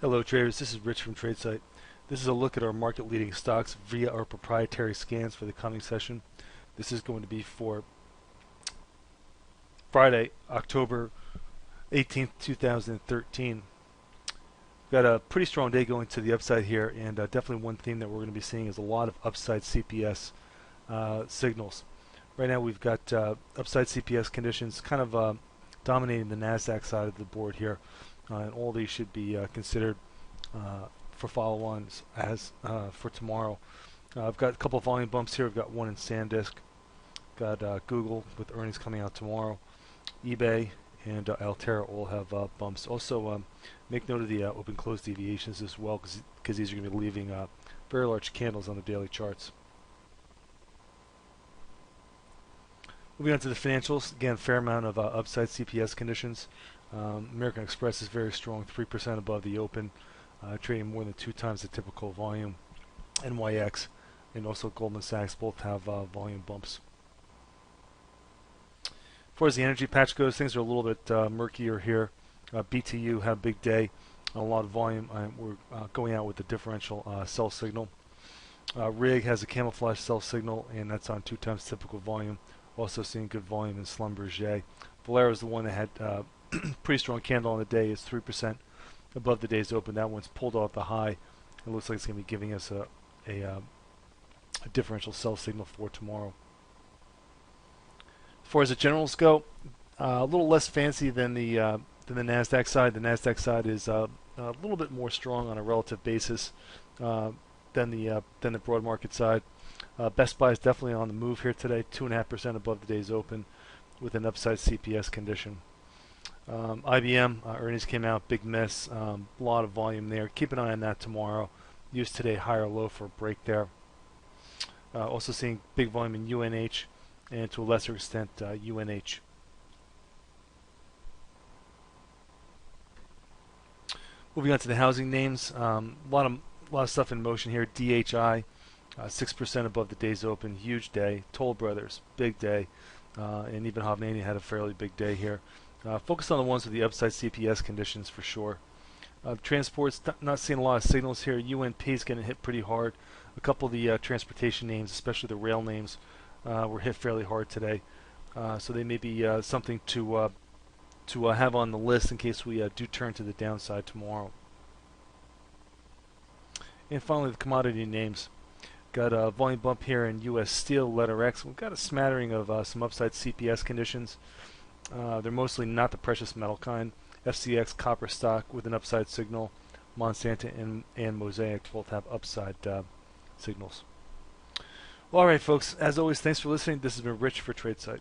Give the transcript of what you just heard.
Hello traders, this is Rich from tradesight. This is a look at our market leading stocks via our proprietary scans for the coming session. This is going to be for Friday, October 18th, 2013. We've got a pretty strong day going to the upside here, and definitely one theme that we're going to be seeing is a lot of upside CPS signals. Right now we've got upside CPS conditions kind of dominating the NASDAQ side of the board here. And all these should be considered for follow-ons as for tomorrow. I've got a couple of volume bumps here. I've got one in SanDisk. Got Google with earnings coming out tomorrow. eBay and Altera all have bumps. Also, make note of the open-close deviations as well, because these are going to be leaving very large candles on the daily charts. Moving on to the financials, again, fair amount of upside CPS conditions. American Express is very strong, 3% above the open, trading more than 2 times the typical volume. NYX and also Goldman Sachs both have volume bumps. As far as the energy patch goes, things are a little bit murkier here. BTU had a big day, a lot of volume. We're going out with the differential sell signal. RIG has a camouflage sell signal, and that's on 2 times typical volume. Also seeing good volume in Schlumberger. Valero is the one that had pretty strong candle on the day. It's 3% above the day's open. That one's pulled off the high. It looks like it's going to be giving us a differential sell signal for tomorrow. As far as the generals go, a little less fancy than the NASDAQ side. The NASDAQ side is a little bit more strong on a relative basis than the broad market side. Best Buy is definitely on the move here today, 2.5% above the day's open with an upside CPS condition. IBM earnings came out, big miss, a lot of volume there. Keep an eye on that tomorrow. Use today higher low for a break there. Also seeing big volume in UNH and to a lesser extent UNH. Moving on to the housing names, a lot of stuff in motion here. DHI, 6% above the day's open, huge day. Toll Brothers, big day, and even Hovnanian had a fairly big day here. Focus on the ones with the upside CPS conditions for sure. Transport's not seeing a lot of signals here. UNP is getting hit pretty hard. A couple of the transportation names, especially the rail names, were hit fairly hard today. So they may be something to have on the list in case we do turn to the downside tomorrow. And finally, the commodity names. Got a volume bump here in U.S. Steel, Letter X. We've got a smattering of some upside CPS conditions. They're mostly not the precious metal kind. FCX, copper stock with an upside signal. Monsanto and Mosaic both have upside signals. Well, all right, folks. As always, thanks for listening. This has been Rich for tradesight.